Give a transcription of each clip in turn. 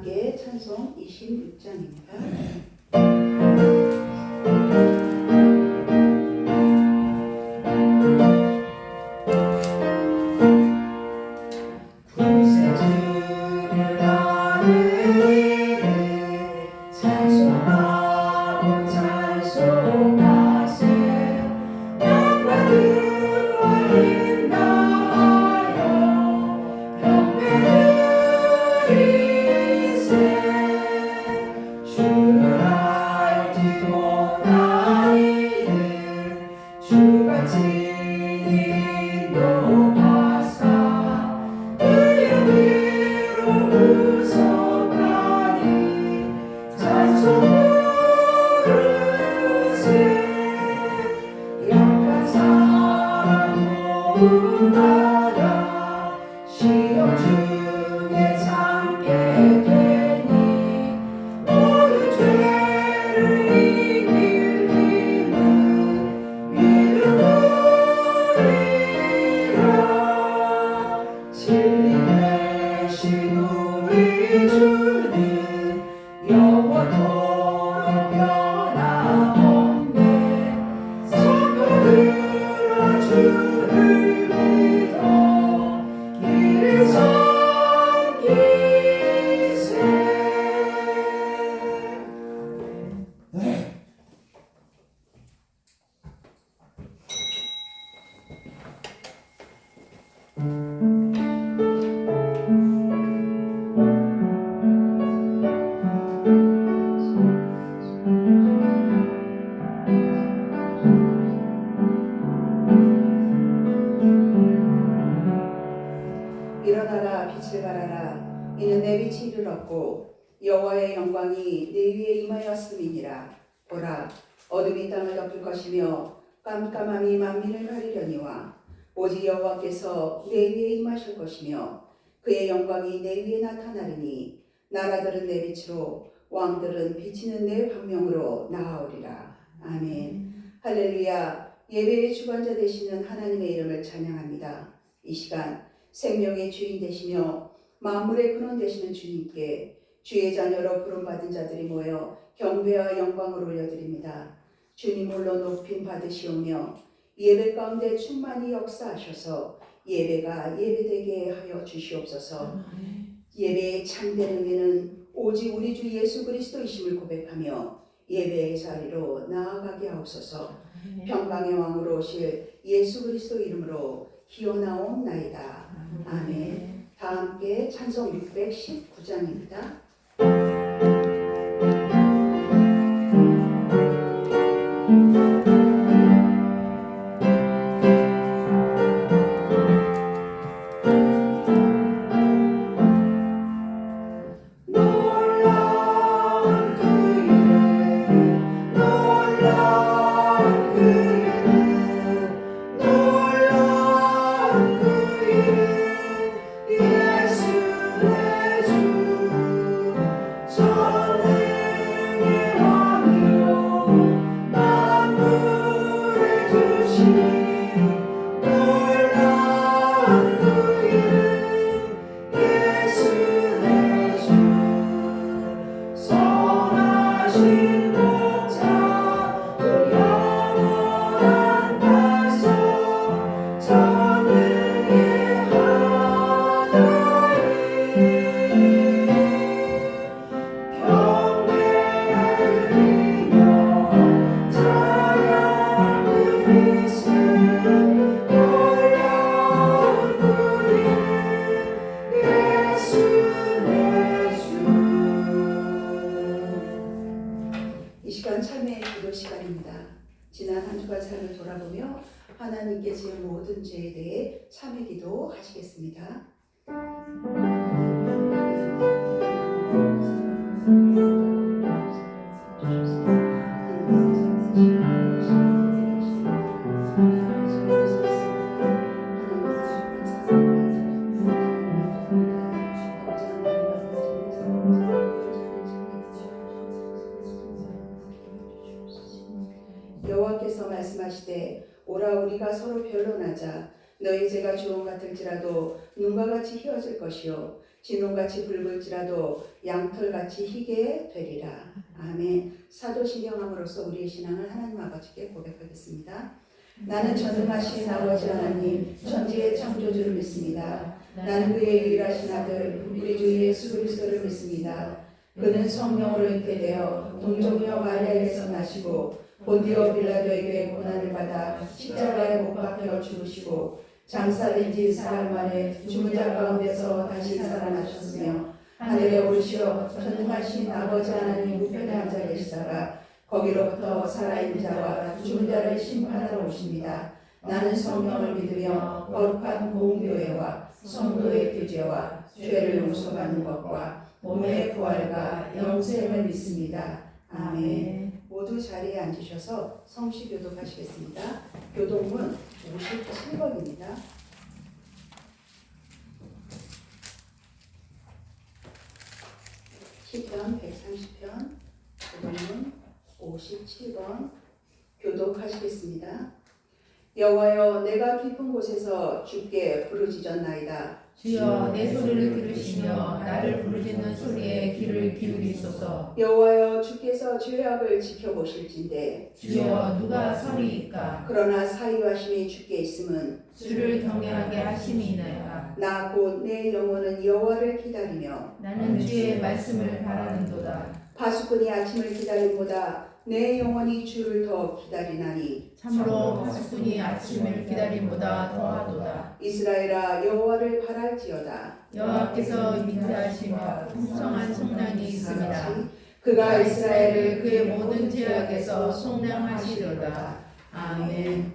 함께 찬송 26장입니다. 일어나라, 빛을 발하라. 이는 내 빛이 이르렀고 여호와의 영광이 내 위에 임하였음이니라. 보라, 어둠이 땅을 덮을 것이며 깜깜함이 만민을 가리려니와 오직 여호와께서 내 위에 임하실 것이며 그의 영광이 내 위에 나타나리니 나라들은 내 빛으로 왕들은 비치는 내 광명으로 나아오리라. 아멘. 할렐루야. 예배의 주관자 되시는 하나님의 이름을 찬양합니다. 이 시간 생명의 주인 되시며 만물의 근원 되시는 주님께 주의 자녀로 부름받은 자들이 모여 경배와 영광을 올려드립니다. 주님 홀로 높임 받으시오며 예배 가운데 충만히 역사하셔서 예배가 예배되게 하여 주시옵소서. 예배의 참된 의미는 오직 우리 주 예수 그리스도이심을 고백하며 예배의 자리로 나아가게 하옵소서. 평강의 왕으로 오실 예수 그리스도 이름으로 기원하옵나이다. 아멘. 다 함께 찬송 619장입니다. 지난 한 주간 삶을 돌아보며 하나님께 지은 모든 죄에 대해 참회 기도 하시겠습니다. 여호와께서 말씀하시되 오라 우리가 서로 변론하자. 너희 죄가 주홍 같을지라도 눈과 같이 희어질 것이요 진홍같이 붉을지라도 양털같이 희게 되리라. 아멘. 사도신경함으로써 우리의 신앙을 하나님 아버지께 고백하겠습니다. 나는 전능하신 아버지 하나님 천지의 창조주를 믿습니다. 나는 그의 유일하신 아들 우리 주 예수 그리스도를 믿습니다. 그는 성령으로 잉태되어 동정녀 마리아에게서 나시고 본디오 빌라도에게 고난을 받아 십자가에 못 박혀 죽으시고 장사된 지 사흘 만에 죽은 자 가운데서 다시 살아나셨으며 하늘에 오르시어 전능하신 아버지 하나님 우편에 앉아 계시다가 거기로부터 살아있는 자와 죽은 자를 심판하러 오십니다. 나는 성령을 믿으며 거룩한 공교회와 성도의 교제와 죄를 용서받는 것과 몸의 부활과 영생을 믿습니다. 아멘. 모두 자리에 앉으셔서 성시 교독하시겠습니다. 교독문 57번입니다. 시편 130편 교독문 57번 교독하시겠습니다. 여호와여 내가 깊은 곳에서 주께 부르짖었나이다. 주여 내 소리를 들으시며 나를 부르짖는 소리에 귀를 기울이소서. 여호와여 주께서 죄악을 지켜보실진대. 주여 누가 서리이까. 그러나 사유하심이 주께 있음은 주를 경외하게 하심이니이다. 나 곧 내 영혼은 여호와를 기다리며 나는 주의 말씀을 바라는도다. 파수꾼이 아침을 기다림보다 내 영혼이 주를 더 기다리나니 참으로 파수꾼이 아침을 기다림보다 더하도다. 이스라엘아 여호와를 바랄지어다. 여호와께서 인자하시며 풍성한 성량이 있습니다. 그가 이스라엘을 그의 모든 죄악에서 속량하시려다. 아멘.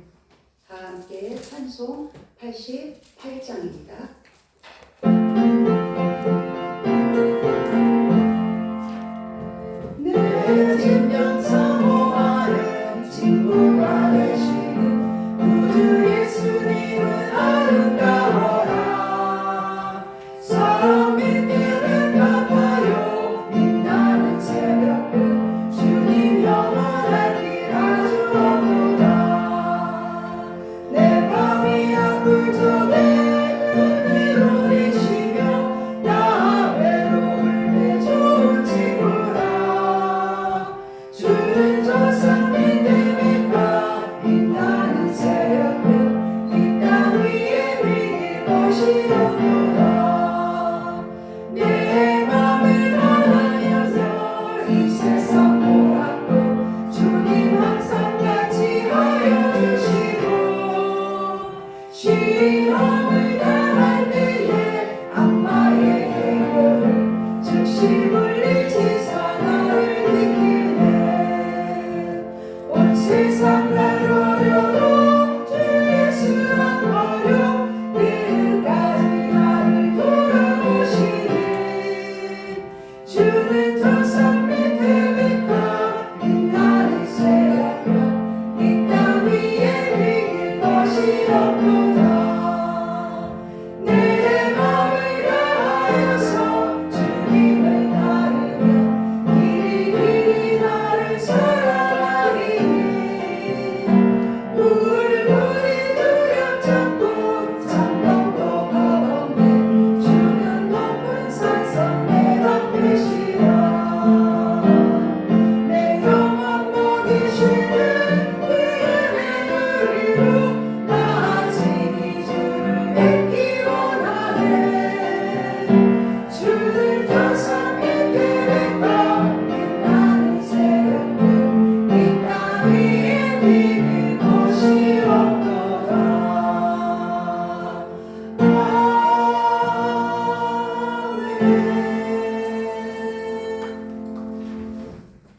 다 함께 찬송 88장입니다. 내 진정 사모하는 친구가 되시는 구주 예수님은 아름다워라. 사람 믿기를 갚아요 빛나는 새벽은 주님 영원한 길 아주 없도다. 내 밤이 아플 적에 그 위로 계시며 나 외로울 때 좋은 친구라. 주는 저산 밑에 빛과 빛나는 새벽은 이 땅 위에 비길 것이 없도다. 내 맘을 하나여서 이 세상 보았고 주님 항상 같이 하여 주시고 시험을 당할 때에 악마의 계획을 즉시 물리치사 나를 지키네. 온 세상 날 버려도 주 예수 안 버려 끝까지 나를 돌아보시니. 주는 저산 밑에 빛과 빛나는 새벽별 이 땅 위에 비길 것이 없도다. 내 맘을 다하여서 주님을 따르며 길이 길이 나를 사랑하리니. 울분이 두렵지 않고 장롱도 겁없네. 주는 높은 산성 내 방패시라. 내 영혼 먹이시는 그의 은혜로 나 아직 이 주를 뵙기 원하네. 주를 저산 밑에 빛과 빛나는 새벽은 이 땅 위에 비길 곳이 없도다.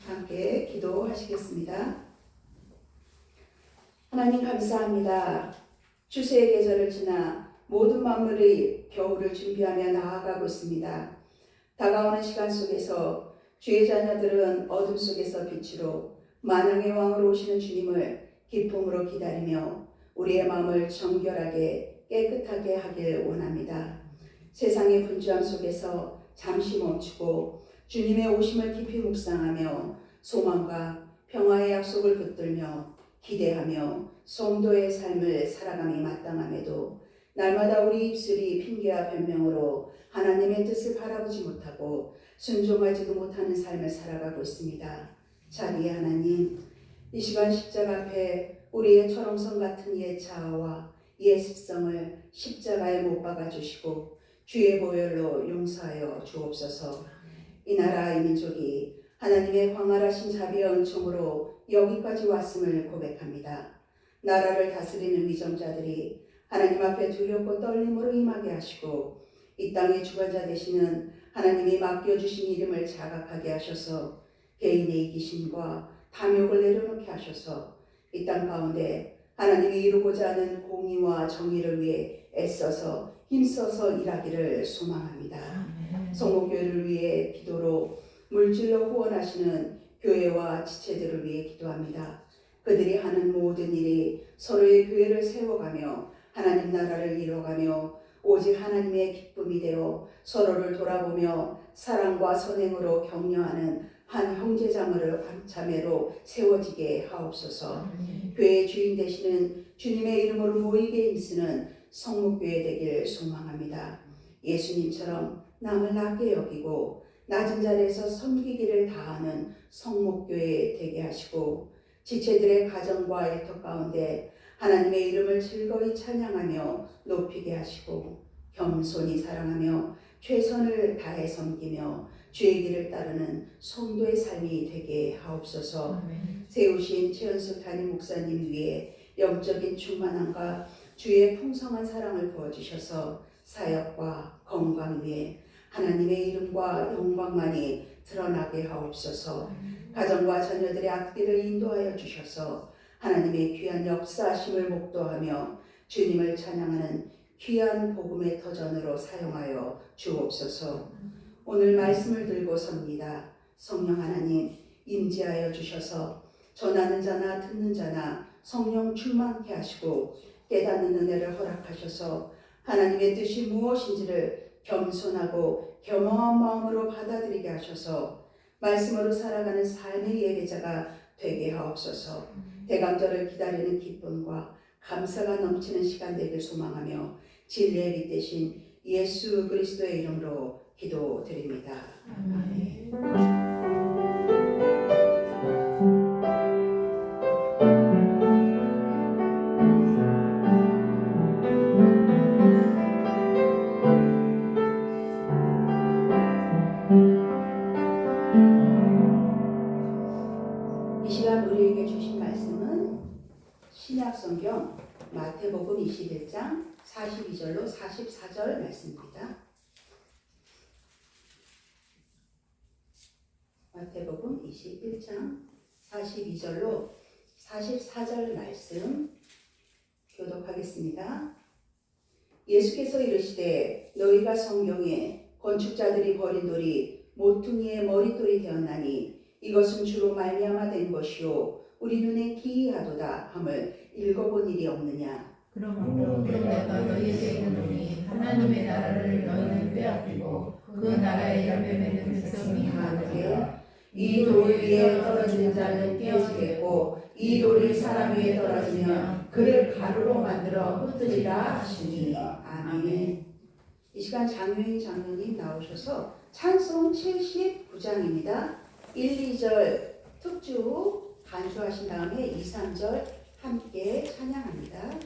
함께 기도하시겠습니다. 하나님 감사합니다. 추수의 계절을 지나 모든 만물의 겨울을 준비하며 나아가고 있습니다. 다가오는 시간 속에서 주의 자녀들은 어둠 속에서 빛으로 만왕의 왕으로 오시는 주님을 기쁨으로 기다리며 우리의 마음을 정결하게 깨끗하게 하길 원합니다. 세상의 분주함 속에서 잠시 멈추고 주님의 오심을 깊이 묵상하며 소망과 평화의 약속을 붙들며 기대하며 성도의 삶을 살아감이 마땅함에도 날마다 우리 입술이 핑계와 변명으로 하나님의 뜻을 바라보지 못하고 순종하지도 못하는 삶을 살아가고 있습니다. 자비의 하나님, 이 시간 십자가 앞에 우리의 철옹성 같은 옛 자아와 옛 습성을 십자가에 못 박아 주시고 주의 보혈로 용서하여 주옵소서. 이 나라 이 민족이 하나님의 광활하신 자비와 은총으로 여기까지 왔음을 고백합니다. 나라를 다스리는 위정자들이 하나님 앞에 두렵고 떨림으로 임하게 하시고 이 땅의 주관자 되시는 하나님이 맡겨주신 이름을 자각하게 하셔서 개인의 이기심과 탐욕을 내려놓게 하셔서 이 땅 가운데 하나님이 이루고자 하는 공의와 정의를 위해 애써서 힘써서 일하기를 소망합니다. 성목교회를 위해 기도로 물질로 후원하시는 교회와 지체들을 위해 기도합니다. 그들이 하는 모든 일이 서로의 교회를 세워가며 하나님 나라를 이뤄가며 오직 하나님의 기쁨이 되어 서로를 돌아보며 사랑과 선행으로 격려하는 한 형제자매로 세워지게 하옵소서. 교회의 주인 되시는 주님의 이름으로 모이게 힘쓰는 성목교회 되길 소망합니다. 예수님처럼 남을 낮게 여기고 낮은 자리에서 섬기기를 다하는 성목교회 되게 하시고 지체들의 가정과 일터 가운데 하나님의 이름을 즐거이 찬양하며 높이게 하시고 겸손히 사랑하며 최선을 다해 섬기며 주의 길을 따르는 성도의 삶이 되게 하옵소서. 세우신 최은숙 담임 목사님 위에 영적인 충만함과 주의 풍성한 사랑을 부어주셔서 사역과 건강 위에 하나님의 이름과 영광만이 드러나게 하옵소서. 가정과 자녀들의 앞길을 인도하여 주셔서 하나님의 귀한 역사하심을 목도하며 주님을 찬양하는 귀한 복음의 터전으로 사용하여 주옵소서. 오늘 말씀을 들고 섭니다. 성령 하나님 임재하여 주셔서 전하는 자나 듣는 자나 성령 충만케 하시고 깨닫는 은혜를 허락하셔서 하나님의 뜻이 무엇인지를 겸손하고 겸허한 마음으로 받아들이게 하셔서 말씀으로 살아가는 삶의 예배자가 되게 하옵소서. 대강절을 기다리는 기쁨과 감사가 넘치는 시간 되길 소망하며 진리의 빛 대신 예수 그리스도의 이름으로 기도드립니다. 아멘. 이 시간 우리에게 주신 말씀은 신약성경 마태복음 21장 42절로 44절 말씀입니다. 마태복음 21장 42절로 44절 말씀 교독하겠습니다. 예수께서 이르시되 너희가 성경에 건축자들이 버린 돌이 모퉁이의 머릿돌이 되었나니 이것은 주로 말미암아 된 것이요 우리 눈에 기이하도다 함을 읽어본 일이 없느냐. 그러므로 내가 너희에게 이르노니 하나님의 나라를 너희는 빼앗기고 그 나라의 열매 맺는 백성이 많으리라. 이 돌 위에 떨어지는 자는 깨어지겠고 이 돌이 사람 위에 떨어지면 그를 가루로 만들어 흩으리라 하시니. 아멘. 이 시간 장효인 장로님 나오셔서 찬송 79장입니다. 1, 2절 특주 간주하신 다음에 2, 3절 함께 찬양합니다.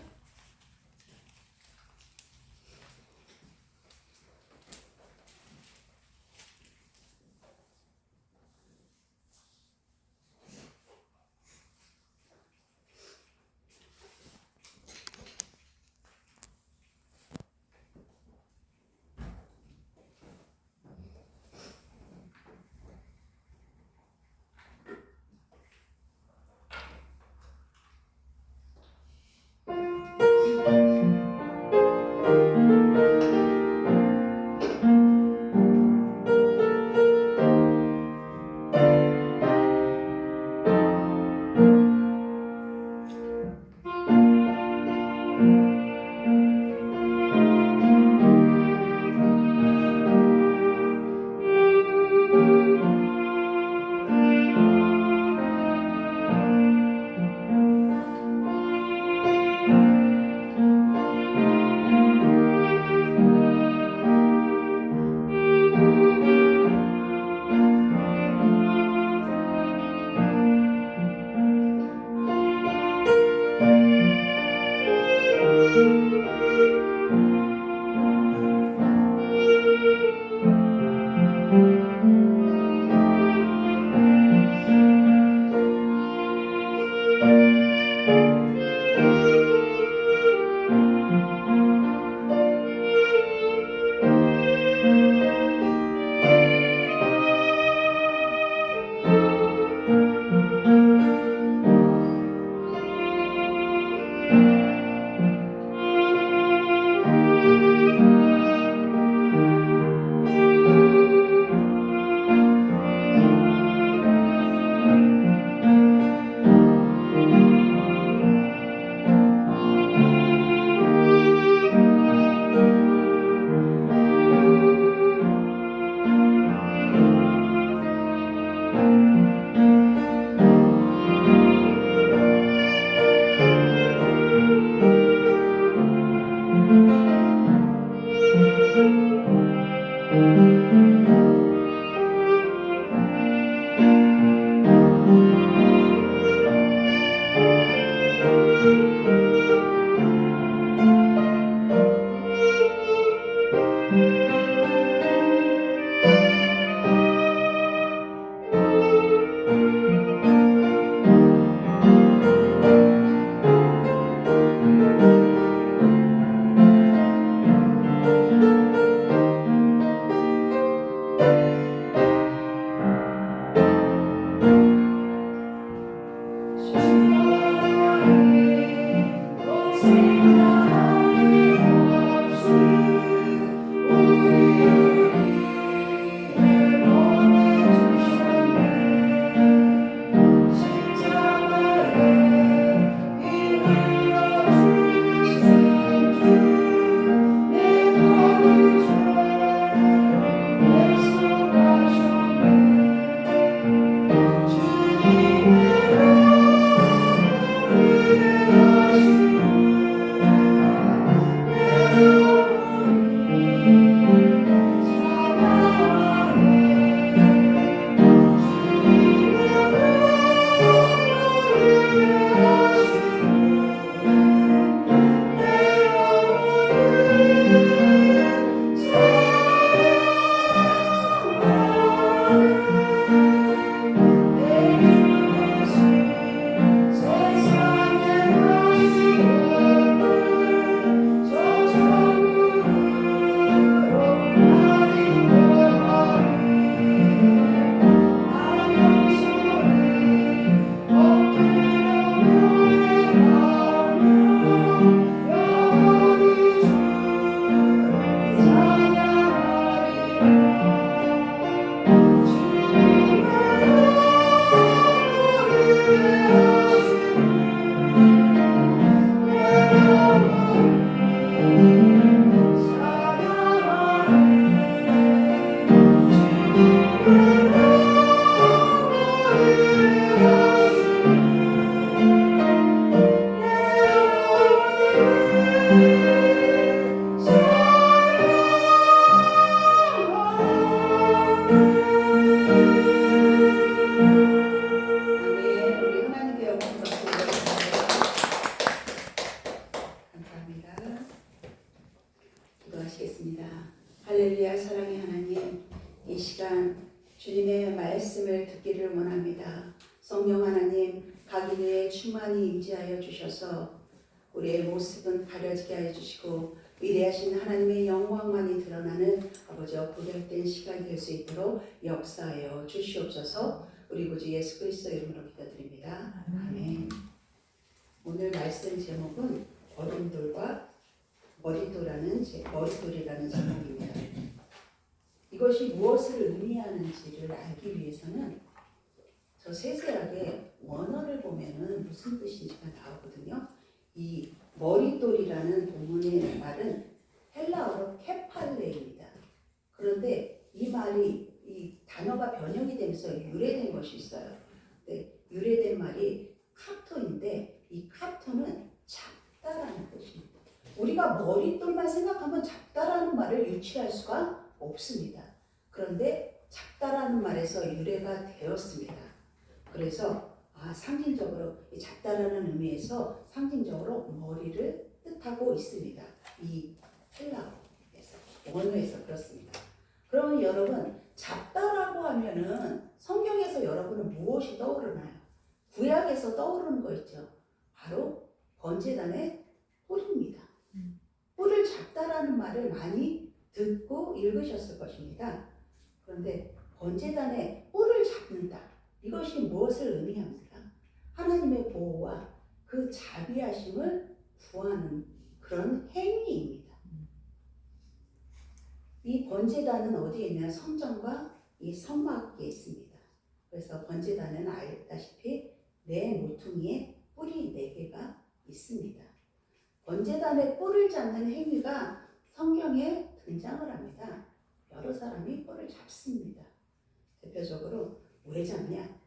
주님의 말씀을 듣기를 원합니다. 성령 하나님, 각인의 충만히 임재하여 주셔서 우리의 모습은 가려지게 하여 주시고 위대하신 하나님의 영광만이 드러나는 아버지와 구별된 시간이 될 수 있도록 역사하여 주시옵소서. 우리 구주 예수 그리스도 이름으로 기도드립니다. 아멘. 오늘 말씀 제목은 어른돌과 머릿돌이라는 제목입니다. 이것이 무엇을 의미하는지를 알기 위해서는 저 세세하게 원어를 보면은 무슨 뜻인지가 나오거든요. 이 머릿돌이라는 본문의 말은 헬라어로 케팔레입니다. 그런데 이 말이 이 단어가 변형이 되면서 유래된 것이 있어요. 네, 유래된 말이 카토인데 이 카토는 작다라는 뜻입니다. 우리가 머릿돌만 생각하면 작다라는 말을 유추할 수가 없습니다. 그런데 작다라는 말에서 유래가 되었습니다. 그래서 상징적으로 이 작다라는 의미에서 상징적으로 머리를 뜻하고 있습니다. 이 헬라어에서 원어에서 그렇습니다. 그러면 여러분 작다라고 하면은 성경에서 여러분은 무엇이 떠오르나요? 구약에서 떠오르는 거 있죠. 바로 번제단의 뿔입니다. 뿔을 작다라는 말을 많이 듣고 읽으셨을 것입니다. 그런데 번제단의 뿔을 잡는다. 이것이 무엇을 의미합니까? 하나님의 보호와 그 자비하심을 구하는 그런 행위입니다. 이 번제단은 어디에 있냐? 성전과 이 성막에 있습니다. 그래서 번제단은 알다시피 네 모퉁이에 뿔이 4개가 있습니다. 번제단의 뿔을 잡는 행위가 성경에 등장을 합니다. 여러 사람이 뿔을 잡습니다. 대표적으로 왜 잡냐?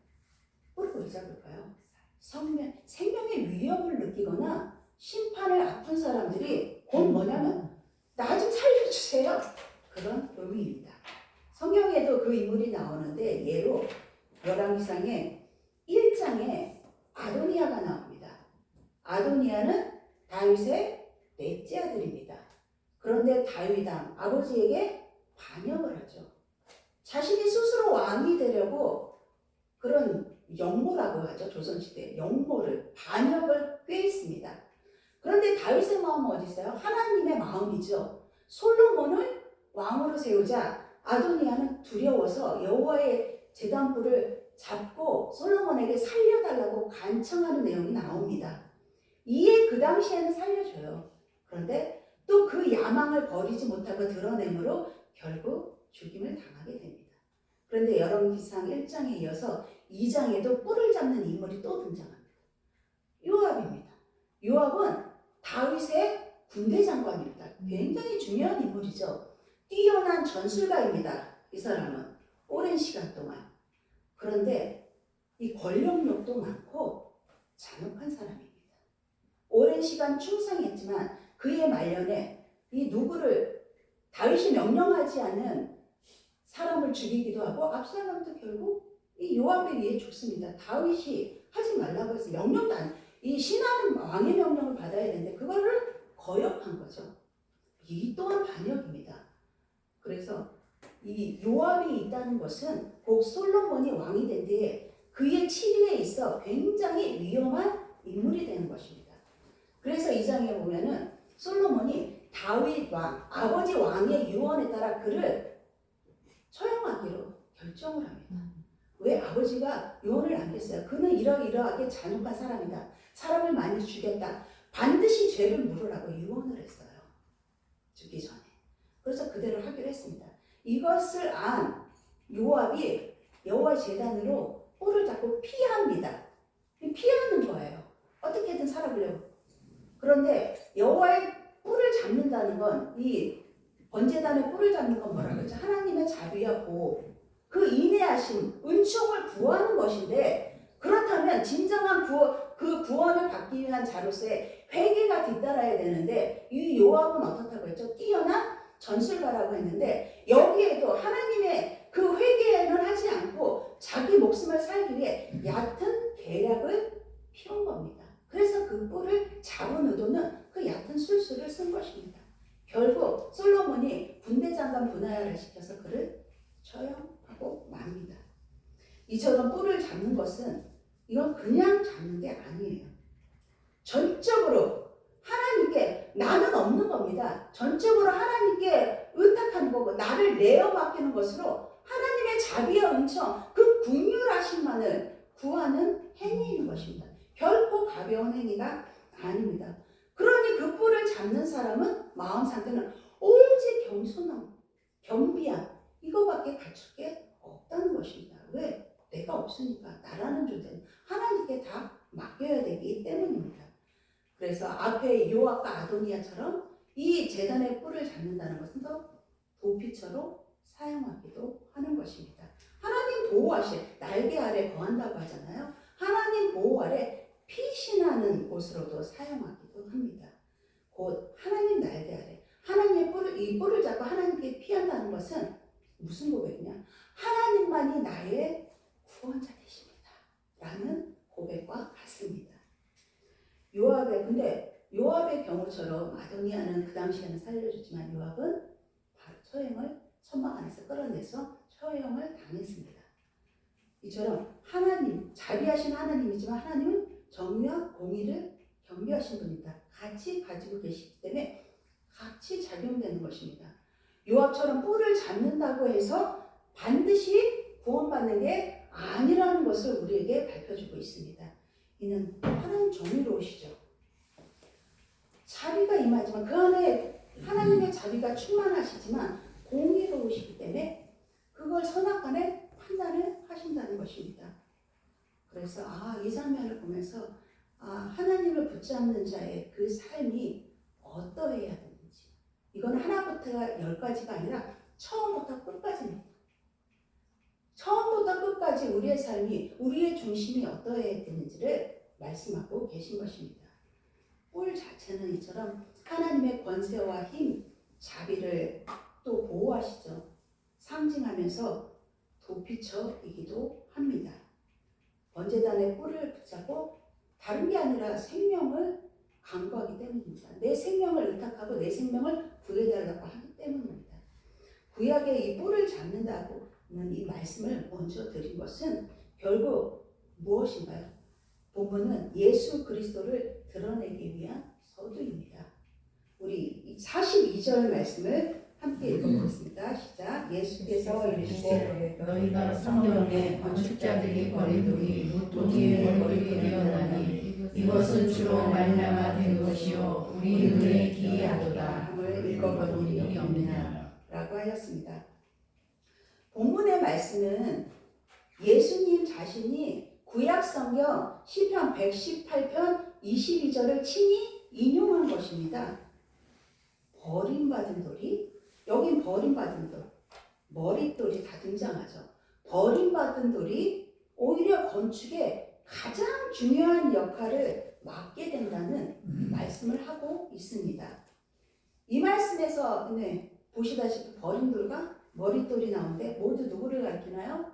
뿔을 왜 잡을까요? 생명의 위협을 느끼거나 심판을 앞둔 사람들이 곧 뭐냐면 나 좀 살려주세요. 그런 의미입니다. 성경에도 그 인물이 나오는데 예로 열왕기상의 1장에 아도니아가 나옵니다. 아도니아는 다윗의 넷째 아들입니다. 그런데 다윗왕 아버지에게 반역을 하죠. 자신이 스스로 왕이 되려고 그런 역모라고 하죠. 조선시대 역모를 반역을 꾀했습니다. 그런데 다윗의 마음은 어디 있어요? 하나님의 마음이죠. 솔로몬을 왕으로 세우자 아도니아는 두려워서 여호와의 제단불을 잡고 솔로몬에게 살려달라고 간청하는 내용이 나옵니다. 이에 그 당시에는 살려줘요. 그런데 또 그 야망을 버리지 못하고 드러내므로 결국 죽임을 당하게 됩니다. 그런데 열왕기상 1장에 이어서 2장에도 뿔을 잡는 인물이 또 등장합니다. 요압입니다. 요압은 다윗의 군대 장관입니다. 굉장히 중요한 인물이죠. 뛰어난 전술가입니다. 이 사람은 오랜 시간 동안. 그런데 이 권력욕도 많고 잔혹한 사람입니다. 오랜 시간 충성했지만 그의 말년에 이 누구를 다윗이 명령하지 않은 사람을 죽이기도 하고 압살롬도 결국 이 요압에 의해 죽습니다. 다윗이 하지 말라고 해서 명령도 이 신하는 왕의 명령을 받아야 되는데 그거를 거역한 거죠. 이 또한 반역입니다. 그래서 이 요압이 있다는 것은 곧 솔로몬이 왕이 된 뒤에 그의 치리에 있어 굉장히 위험한 인물이 되는 것입니다. 그래서 이 장에 보면은 솔로몬이 다윗 왕, 아버지 왕의 유언에 따라 그를 처형하기로 결정을 합니다. 왜? 아버지가 유언을 남겼어요. 그는 이러이러하게 잔혹한 사람이다. 사람을 많이 죽였다. 반드시 죄를 물으라고 유언을 했어요. 죽기 전에. 그래서 그대로 하기로 했습니다. 이것을 안 요압이 여호와의 제단으로 뿔을 잡고 피합니다. 피하는 거예요. 어떻게든 살아보려고. 그런데 여호와의 뿔을 잡는다는 건 이 번제단의 뿔을 잡는 건 뭐라고 했죠? 하나님의 자비와 보호, 그 인내하심, 은총을 구하는 것인데 그렇다면 진정한 그 구원을 받기 위한 자로서의 회개가 뒤따라야 되는데 이 요압은 어떻다고 했죠? 뛰어난 전술가라고 했는데 여기에도 하나님의 그 회개는 하지 않고 자기 목숨을 살기 위해 얕은 계략을 피운 겁니다. 그래서 그 뿔을 잡은 의도는 그 얕은 술수를 쓴 것입니다. 결국 솔로몬이 군대 장관 분하야를 시켜서 그를 처형하고 맙니다. 이처럼 뿔을 잡는 것은 이건 그냥 잡는 게 아니에요. 전적으로 하나님께 나는 없는 겁니다. 전적으로 하나님께 의탁하는 거고 나를 내어 맡기는 것으로 하나님의 자비와 은총 그 긍휼하심만을 구하는 행위인 것입니다. 결코 가벼운 행위가 아닙니다. 그러니 그 뿔을 잡는 사람은 마음 상태는 오직 겸손함, 겸비함 이거밖에 갖출 게 없다는 것입니다. 왜? 내가 없으니까 나라는 존재는 하나님께 다 맡겨야 되기 때문입니다. 그래서 앞에 요압과 아도니아처럼 이 제단의 뿔을 잡는다는 것은 더 도피처로 사용하기도 하는 것입니다. 하나님 보호하실 날개 아래 거한다고 하잖아요. 하나님 보호 아래 피신하는 곳으로도 사용하기도 합니다. 곧 하나님 날개 아래 하나님의 뿔을 이 뿔을 잡고 하나님께 피한다는 것은 무슨 고백이냐? 하나님만이 나의 구원자 되십니다. 라는 고백과 같습니다. 요압의 경우처럼 아도니아는 그 당시에는 살려줬지만 요압은 바로 처형을 선막 안에서 끌어내서 처형을 당했습니다. 이처럼 하나님, 자비하신 하나님이지만 하나님은 정의와 공의를 겸비하신 분이다. 같이 가지고 계시기 때문에 같이 작용되는 것입니다. 요압처럼 뿔을 잡는다고 해서 반드시 구원받는 게 아니라는 것을 우리에게 밝혀주고 있습니다. 이는 하나님 정의로우시죠. 자비가 임하지만 그 안에 하나님의 자비가 충만하시지만 공의로우시기 때문에 그걸 선악간에 판단을 하신다는 것입니다. 그래서 이 장면을 보면서 하나님을 붙잡는 자의 그 삶이 어떠해야 되는지 이건 하나부터 10가지가 아니라 처음부터 끝까지입니다. 처음부터 끝까지 우리의 삶이 우리의 중심이 어떠해야 되는지를 말씀하고 계신 것입니다. 뿔 자체는 이처럼 하나님의 권세와 힘, 자비를 또 보호하시죠. 상징하면서 도피처이기도 합니다. 번제단의 뿔을 붙잡고 다른 게 아니라 생명을 강구하기 때문입니다. 내 생명을 의탁하고 내 생명을 구해달라고 하기 때문입니다. 구약에 이 뿔을 잡는다고는 이 말씀을 먼저 드린 것은 결국 무엇인가요? 본문은 예수 그리스도를 드러내기 위한 서두입니다. 우리 42절 말씀을 함께 읽어보겠습니다. 시작. 예수께서 이르시되 너희가 성경에 건축자들이 버린 돌이 무토기에 버리게 되었나니 이것은 주로 말미암아 된 것이요 우리 눈에 기이하도다. 함을 읽어보는 일이 없느냐 라고 하였습니다. 본문의 말씀은 예수님 자신이 구약성경 시편 118편 22절을 친히 인용한 것입니다. 버림받은 돌이 여긴 버림받은 돌, 머릿돌이 다 등장하죠. 버림받은 돌이 오히려 건축에 가장 중요한 역할을 맡게 된다는 말씀을 하고 있습니다. 이 말씀에서 보시다시피 버린 돌과 머릿돌이 나오는데 모두 누구를 가리키나요?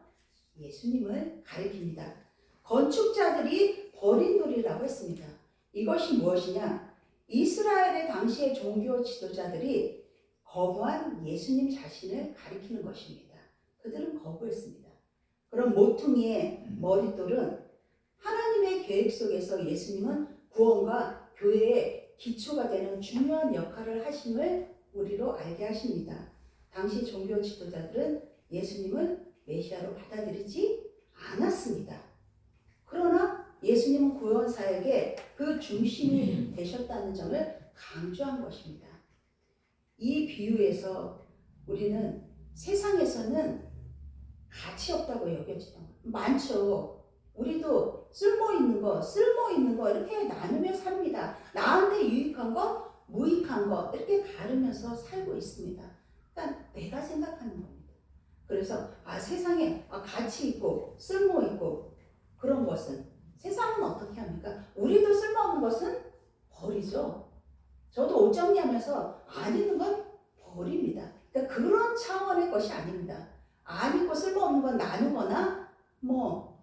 예수님을 가리킵니다. 건축자들이 버린 돌이라고 했습니다. 이것이 무엇이냐? 이스라엘의 당시의 종교 지도자들이 거부한 예수님 자신을 가리키는 것입니다. 그들은 거부했습니다. 그럼 모퉁이의 머릿돌은 하나님의 계획 속에서 예수님은 구원과 교회의 기초가 되는 중요한 역할을 하심을 우리로 알게 하십니다. 당시 종교 지도자들은 예수님을 메시아로 받아들이지 않았습니다. 그러나 예수님은 구원사역의 그 중심이 되셨다는 점을 강조한 것입니다. 이 비유에서 우리는 세상에서는 가치 없다고 여겨지던 것 많죠. 우리도 쓸모 있는 거 이렇게 나누며 삽니다. 나한테 유익한 거, 무익한 거 이렇게 다루면서 살고 있습니다. 그러니까 내가 생각하는 겁니다. 그래서 세상에 가치 있고 쓸모 있고 그런 것은 세상은 어떻게 합니까? 우리도 쓸모없는 것은 버리죠. 저도 옷 정리하면서 안 입는 건 버립니다. 그러니까 그런 차원의 것이 아닙니다. 안 입고 쓸모없는 건 나누거나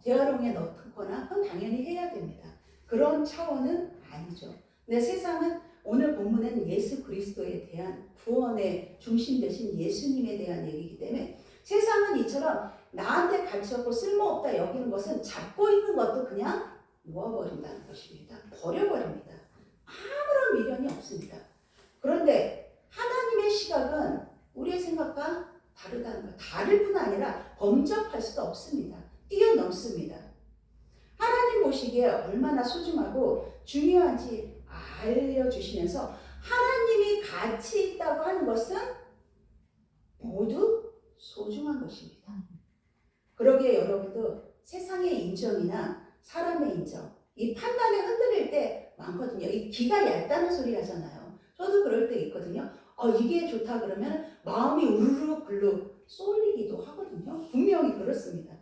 재활용에 넣거나 그건 당연히 해야 됩니다. 그런 차원은 아니죠. 근데 세상은 오늘 본문은 예수 그리스도에 대한 구원의 중심 되신 예수님에 대한 얘기이기 때문에 세상은 이처럼 나한테 가치 없고 쓸모없다 여기는 것은 잡고 있는 것도 그냥 놓아버린다는 것입니다. 버려버립니다. 아무런 미련이 없습니다. 그런데 하나님의 시각은 우리의 생각과 다르다는 것. 다를 뿐 아니라 범접할 수도 없습니다. 뛰어넘습니다. 하나님 보시기에 얼마나 소중하고 중요한지 알려주시면서 하나님이 가치 있다고 하는 것은 모두 소중한 것입니다. 그러기에 여러분도 세상의 인정이나 사람의 인정, 이 판단에 흔들릴 때 많거든요. 이 기가 얇다는 소리 하잖아요. 저도 그럴 때 있거든요. 이게 좋다 그러면 마음이 우르르 글로 쏠리기도 하거든요. 분명히 그렇습니다.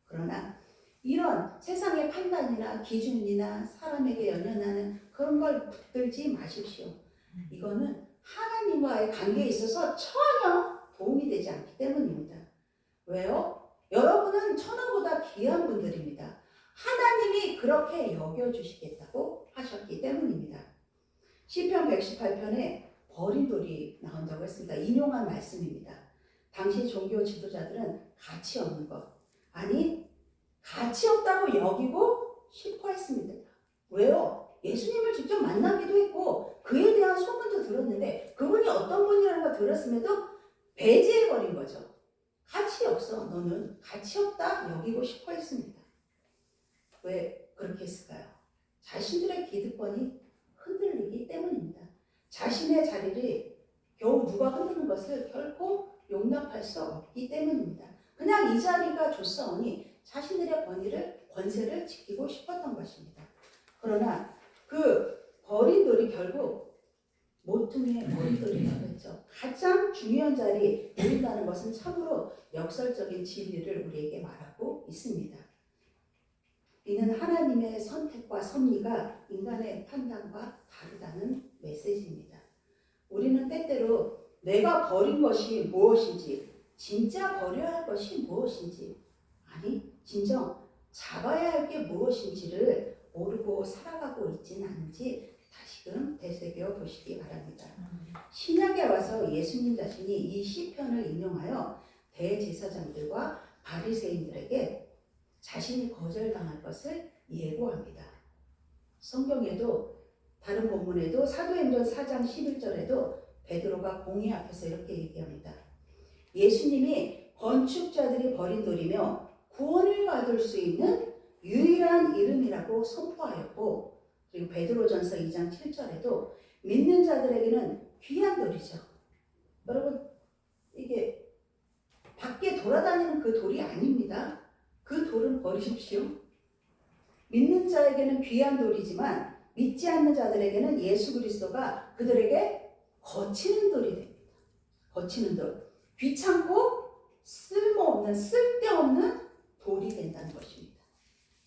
그러나 이런 세상의 판단이나 기준이나 사람에게 연연하는 그런 걸 붙들지 마십시오. 이거는 하나님과의 관계에 있어서 전혀 도움이 되지 않기 때문입니다. 왜요? 여러분은 천하보다 귀한 분들입니다. 하나님이 그렇게 여겨주시겠다고 하셨기 때문입니다. 시편 118편에 버린 돌이 나온다고 했습니다. 인용한 말씀입니다. 당시 종교 지도자들은 가치 없는 것, 아니 가치 없다고 여기고 싶어 했습니다. 왜요? 예수님을 직접 만나기도 했고 그에 대한 소문도 들었는데 그분이 어떤 분이라는 걸 들었음에도 배제해버린 거죠. 가치 없어. 너는 가치 없다 여기고 싶어 했습니다. 왜 그렇게 했을까요? 자신들의 기득권이 흔들리기 때문입니다. 자신의 자리를 겨우 누가 흔드는 것을 결코 용납할 수 없기 때문입니다. 그냥 이 자리가 좋사오니 자신들의 권세를 지키고 싶었던 것입니다. 그러나 그 버린 돌이 결국 모퉁이의 버린 돌이라고 했죠. 가장 중요한 자리에 놓인다는 것은 참으로 역설적인 진리를 우리에게 말하고 있습니다. 이는 하나님의 선택과 섭리가 인간의 판단과 다르다는 메시지입니다. 우리는 때때로 내가 버린 것이 무엇인지, 진짜 버려야 할 것이 무엇인지, 아니 진정 잡아야 할 게 무엇인지를 모르고 살아가고 있지는 않은지 다시금 되새겨 보시기 바랍니다. 신약에 와서 예수님 자신이 이 시편을 인용하여 대제사장들과 바리새인들에게 자신이 거절당할 것을 예고합니다. 성경에도 다른 본문에도 사도행전 4장 11절에도 베드로가 공회 앞에서 이렇게 얘기합니다. 예수님이 건축자들이 버린 돌이며 구원을 받을 수 있는 유일한 이름이라고 선포하였고, 그리고 베드로전서 2장 7절에도 믿는 자들에게는 귀한 돌이죠. 여러분 이게 밖에 돌아다니는 그 돌이 아닙니다. 그 돌은 버리십시오. 믿는 자에게는 귀한 돌이지만 믿지 않는 자들에게는 예수 그리스도가 그들에게 거치는 돌이 됩니다. 거치는 돌. 귀찮고 쓸모없는 쓸데없는 돌이 된다는 것입니다.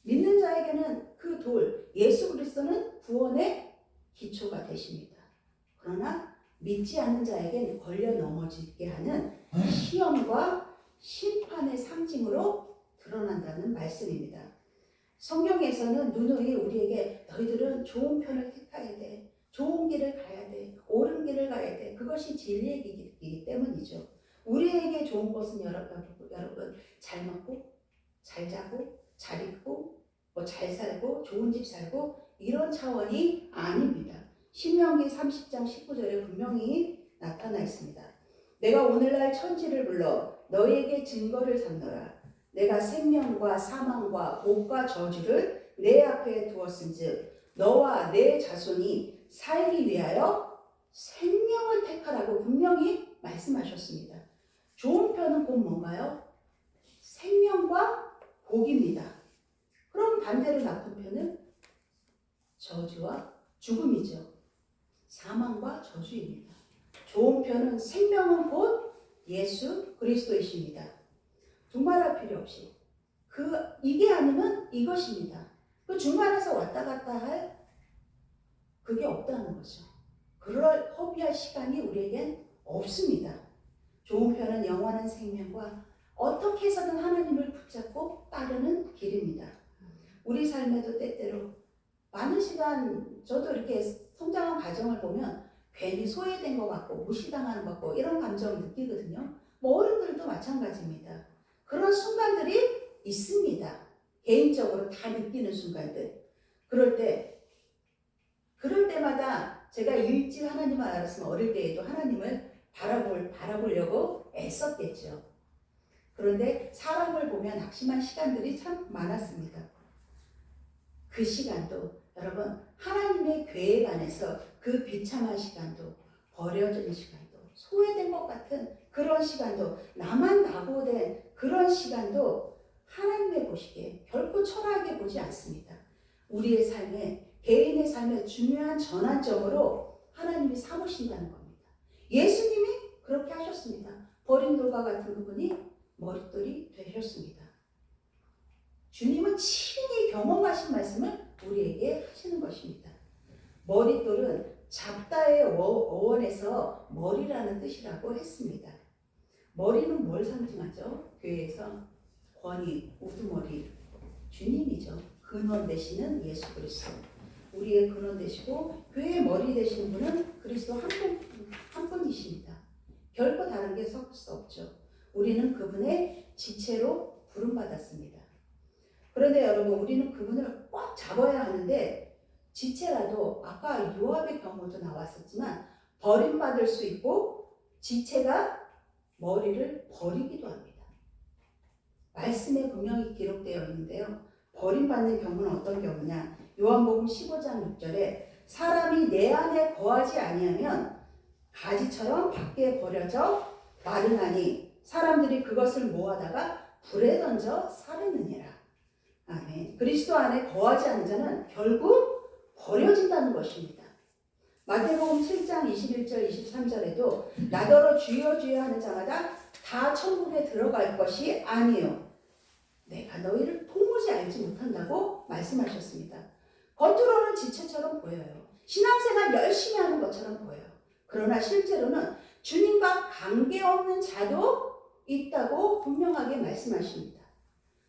믿는 자에게는 그 돌, 예수 그리스도는 구원의 기초가 되십니다. 그러나 믿지 않는 자에게는 걸려 넘어지게 하는 시험과 심판의 상징으로 드러난다는 말씀입니다. 성경에서는 누누이 우리에게 너희들은 좋은 편을 택해야 돼. 좋은 길을 가야 돼. 옳은 길을 가야 돼. 그것이 진리의 길이기 때문이죠. 우리에게 좋은 것은 여러분 잘 먹고 잘 자고 잘 입고 잘 살고 좋은 집 살고 이런 차원이 아닙니다. 신명기 30장 19절에 분명히 나타나 있습니다. 내가 오늘날 천지를 불러 너희에게 증거를 삼노라. 내가 생명과 사망과 복과 저주를 내 앞에 두었은즉 너와 내 자손이 살기 위하여 생명을 택하라고 분명히 말씀하셨습니다. 좋은 편은 곧 뭔가요? 생명과 복입니다. 그럼 반대로 나쁜 편은 저주와 죽음이죠. 사망과 저주입니다. 좋은 편은 생명은 곧 예수 그리스도이십니다. 두말할 필요 없이 이게 아니면 이것입니다. 그 중간에서 왔다 갔다 할 그게 없다는 거죠. 그럴 허비할 시간이 우리에겐 없습니다. 좋은 편은 영원한 생명과 어떻게 해서든 하나님을 붙잡고 따르는 길입니다. 우리 삶에도 때때로 많은 시간 저도 이렇게 성장한 과정을 보면 괜히 소외된 것 같고 무시당하는 것 같고 이런 감정을 느끼거든요. 어른들도 마찬가지입니다. 그런 순간들이 있습니다. 개인적으로 다 느끼는 순간들. 그럴 때마다 제가 일찍 하나님을 알았으면 어릴 때에도 하나님을 바라보려고 애썼겠죠. 그런데 사람을 보면 낙심한 시간들이 참 많았습니다. 그 시간도 여러분 하나님의 계획 안에서 그 비참한 시간도 버려진 시간도 소외된 것 같은 그런 시간도 나만 낙오된 그런 시간도 하나님의 보시기에 결코 초라하게 보지 않습니다. 우리의 삶에 개인의 삶의 중요한 전환점으로 하나님이 삼으신다는 겁니다. 예수님이 그렇게 하셨습니다. 버린 돌과 같은 그분이 머릿돌이 되셨습니다. 주님은 친히 경험하신 말씀을 우리에게 하시는 것입니다. 머릿돌은 잡다의 어원에서 머리라는 뜻이라고 했습니다. 머리는 뭘 상징하죠? 교회에서 권위, 우두머리, 주님이죠. 근원 되시는 예수 그리스도. 우리의 근원 되시고 교회의 머리 되시는 분은 그리스도 한 분이십니다. 결코 다른 게 섞을 수 없죠. 우리는 그분의 지체로 부름받았습니다. 그런데 여러분 우리는 그분을 꽉 잡아야 하는데 지체라도 아까 요압의 경우도 나왔었지만 버림받을 수 있고 지체가 머리를 버리기도 합니다. 말씀에 분명히 기록되어 있는데요. 버림받는 경우는 어떤 경우냐? 요한복음 15장 6절에 사람이 내 안에 거하지 아니하면 가지처럼 밖에 버려져 마르나니 사람들이 그것을 모아다가 불에 던져 사르느니라. 아멘. 그리스도 안에 거하지 않는 자는 결국 버려진다는 것입니다. 마태복음 7장 21절 23절에도 나더러 주여 주여 하는 자마다 다 천국에 들어갈 것이 아니요 내가 너희를 도무지 알지 못한다고 말씀하셨습니다. 겉으로는 지체처럼 보여요. 신앙생활 열심히 하는 것처럼 보여요. 그러나 실제로는 주님과 관계없는 자도 있다고 분명하게 말씀하십니다.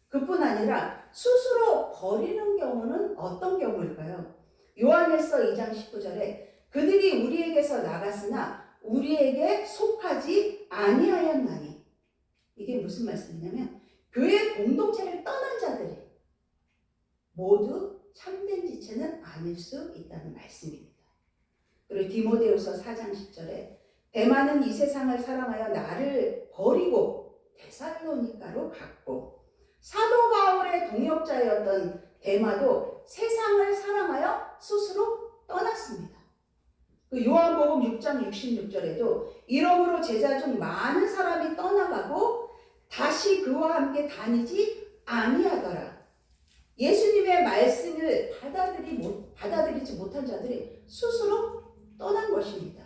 그뿐 아니라 스스로 버리는 경우는 어떤 경우일까요? 요한일서 2장 19절에 그들이 우리에게서 나갔으나 우리에게 속하지 아니하였나니 이게 무슨 말씀이냐면 교회 공동체를 떠난 자들이 모두 참된 지체는 아닐 수 있다는 말씀입니다. 그리고 디모데후서 4장 10절에 대만은 이 세상을 사랑하여 나를 버리고 데살로니가로 갔고 사도 바울의 동역자였던 데마도 세상을 사랑하여 스스로 떠났습니다. 그 요한복음 6장 66절에도 이러므로 제자 중 많은 사람이 떠나가고 다시 그와 함께 다니지 아니하더라. 예수님의 말씀을 받아들이지 못한 자들이 스스로 떠난 것입니다.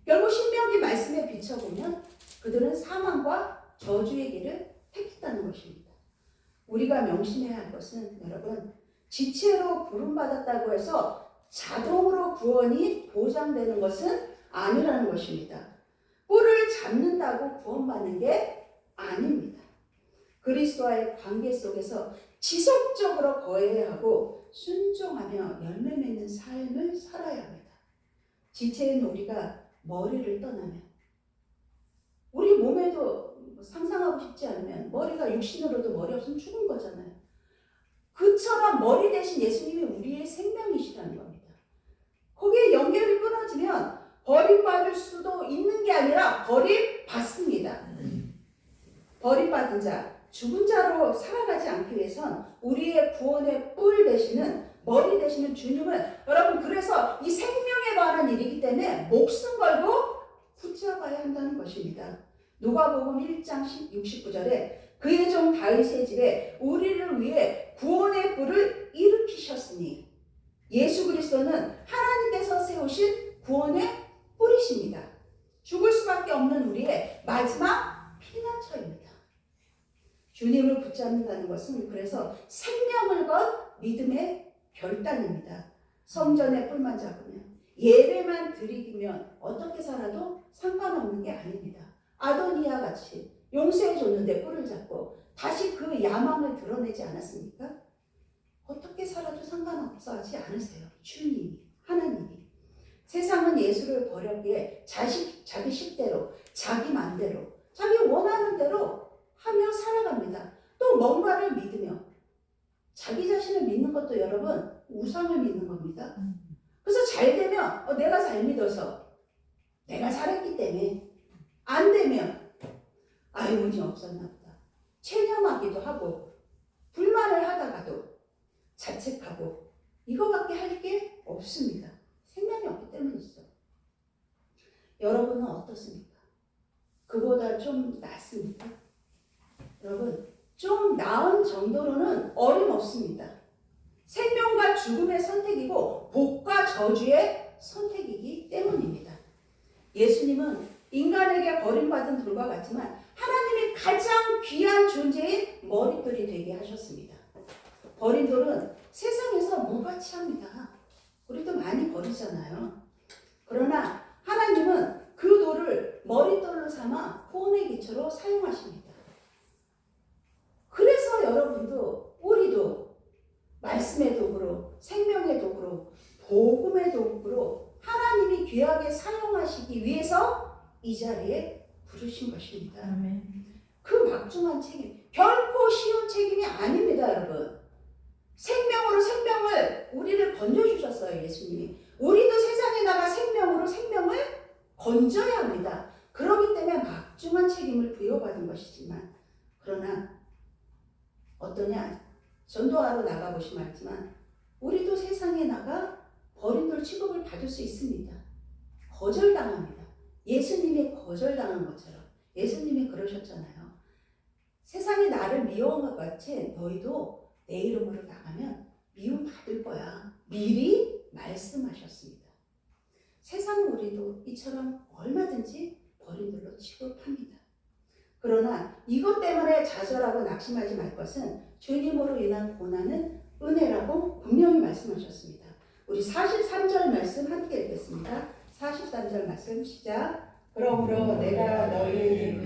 결국 신명기 말씀에 비춰보면 그들은 사망과 저주의 길을 택했다는 것입니다. 우리가 명심해야 할 것은 여러분 지체로 부름받았다고 해서 자동으로 구원이 보장되는 것은 아니라는 것입니다. 뿔을 잡는다고 구원받는 게 아닙니다. 그리스도와의 관계 속에서 지속적으로 거해야 하고 순종하며 열매 맺는 삶을 살아야 합니다. 지체인 우리가 머리를 떠나면 우리 몸에도 상상하고 싶지 않으면 머리가 육신으로도 머리 없으면 죽은 거잖아요. 그처럼 머리 대신 예수님이 우리의 생명이시라는 겁니다. 거기에 연결이 끊어지면 버림받을 수도 있는 게 아니라 버림받습니다. 버림받은 자, 죽은 자로 살아가지 않기 위해선 우리의 구원의 뿔 되시는 머리 되시는 주님을 여러분 그래서 이 생명에 관한 일이기 때문에 목숨 걸고 붙잡아야 한다는 것입니다. 누가복음 1장 69절에 그의 종 다윗의 집에 우리를 위해 구원의 뿔을 일으키셨으니 예수 그리스도는 하나님께서 세우신 구원의 뿔이십니다. 죽을 수밖에 없는 우리의 마지막 피난처입니다. 주님을 붙잡는다는 것은 그래서 생명을 건 믿음의 결단입니다. 성전의 뿔만 잡으면 예배만 드리면 어떻게 살아도 상관없는 게 아닙니다. 아도니아 같이 용서해 줬는데 뿔을 잡고 다시 그 야망을 드러내지 않았습니까? 어떻게 살아도 상관없어 하지 않으세요. 주님이, 하나님이. 세상은 예수를 버렸기에 자기 식대로, 자기 맘대로, 자기 원하는 대로 하며 살아갑니다. 또 뭔가를 믿으며 자기 자신을 믿는 것도 여러분 우상을 믿는 겁니다. 그래서 잘 되면 내가 잘 믿어서 내가 잘했기 때문에 안 되면 아유 운이 없었나 보다. 체념하기도 하고 불만을 하다가도 자책하고 이거밖에 할 게 없습니다. 생명이 없기 때문이죠. 여러분은 어떻습니까? 그보다 좀 낫습니까? 여러분 좀 나은 정도로는 어림없습니다. 생명과 죽음의 선택이고 복과 저주의 선택이기 때문입니다. 예수님은 인간에게 버림받은 돌과 같지만 하나님이 가장 귀한 존재인 머릿돌이 되게 하셨습니다. 버린 돌은 세상에서 무가치 합니다. 우리도 많이 버리잖아요. 그러나 하나님은 그 돌을 머릿돌로 삼아 구원의 기초로 사용하십니다. 그래서 여러분도 우리도 말씀의 도구로 생명의 도구로 복음의 도구로 하나님이 귀하게 사용하시기 위해서 이 자리에 부르신 것입니다. 아멘. 그 막중한 책임, 결코 쉬운 책임이 아닙니다, 여러분. 생명으로 생명을 우리를 건져주셨어요, 예수님이. 우리도 세상에 나가 생명으로 생명을 건져야 합니다. 그렇기 때문에 막중한 책임을 부여받은 것이지만, 그러나 어떠냐? 전도하러 나가보시면 알지만 우리도 세상에 나가 버린 돌 취급을 받을 수 있습니다. 거절당합니다. 예수님이 거절당한 것처럼 예수님이 그러셨잖아요. 세상이 나를 미워한 것 같이 너희도 내 이름으로 나가면 미움 받을 거야. 미리 말씀하셨습니다. 세상은 우리도 이처럼 얼마든지 버린 돌로 취급합니다. 그러나 이것 때문에 좌절하고 낙심하지 말 것은 주님으로 인한 고난은 은혜라고 분명히 말씀하셨습니다. 우리 43절 말씀 함께 읽겠습니다. 43절 말씀 시작. 그러므로 내가 너희의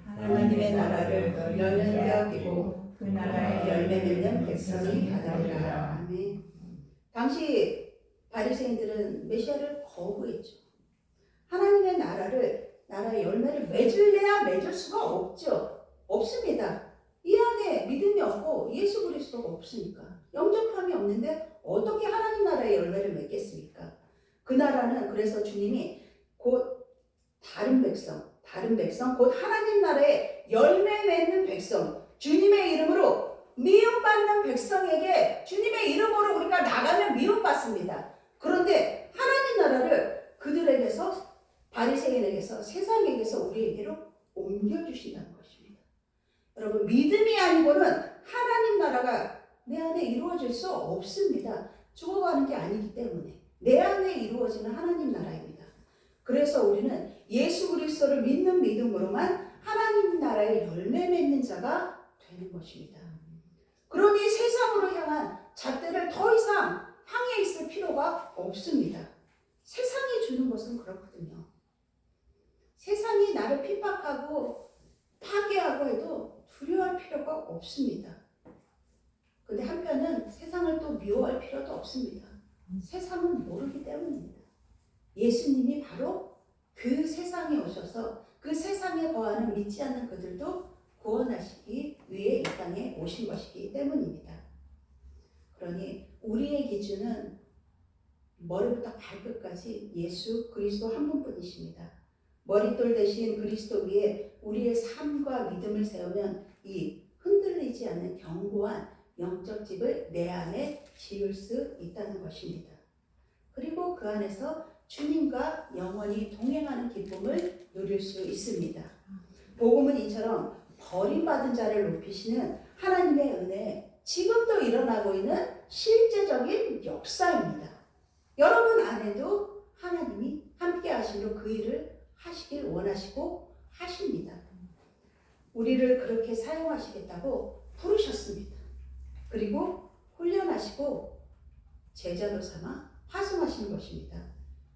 하나님의 나라를 너희는 빼앗기고 그 나라의 열매 맺는 백성이 받으리라. 아멘. 당시 바리새인들은 메시아를 거부했죠. 하나님의 나라의 열매를 맺을래야 맺을 수가 없죠. 없습니다. 이 안에 믿음이 없고 예수 그리스도가 없으니까 영접함이 없는데 어떻게 하나님 나라의 열매를 맺겠습니까? 그 나라는 그래서 주님이 곧 다른 백성 곧 하나님 나라의 열매 맺는 백성 주님의 이름으로 미움받는 백성에게 주님의 이름으로 우리가 나가면 미움받습니다. 그런데 하나님 나라를 그들에게서 바리새인에게서 세상에게서 우리에게로 옮겨주신다는 것입니다. 여러분 믿음이 아니고는 하나님 나라가 내 안에 이루어질 수 없습니다. 죽어가는 게 아니기 때문에 내 안에 이루어지는 하나님 나라입니다. 그래서 우리는 예수 그리스도를 믿는 믿음으로만 하나님 나라의 열매 맺는 자가 되는 것입니다. 그러니 세상으로 향한 잣대를 더 이상 향해 있을 필요가 없습니다. 세상이 주는 것은 그렇거든요. 세상이 나를 핍박하고 파괴하고 해도 두려워할 필요가 없습니다. 근데 한편은 세상을 또 미워할 필요도 없습니다. 세상은 모르기 때문입니다. 예수님이 바로 그 세상에 오셔서 그 세상에 거하는 믿지 않는 그들도 구원하시기 위해 이 땅에 오신 것이기 때문입니다. 그러니 우리의 기준은 머리부터 발끝까지 예수 그리스도 한 분뿐이십니다. 머릿돌 대신 그리스도 위에 우리의 삶과 믿음을 세우면 이 흔들리지 않는 견고한 영적 집을 내 안에 지을 수 있다는 것입니다. 그리고 그 안에서 주님과 영원히 동행하는 기쁨을 누릴 수 있습니다. 복음은 이처럼 버림받은 자를 높이시는 하나님의 은혜, 지금도 일어나고 있는 실제적인 역사입니다. 여러분 안에도 하나님이 함께 하심으로 그 일을 하시길 원하시고 하십니다. 우리를 그렇게 사용하시겠다고 부르셨습니다. 그리고 훈련하시고 제자로 삼아 파송하시는 것입니다.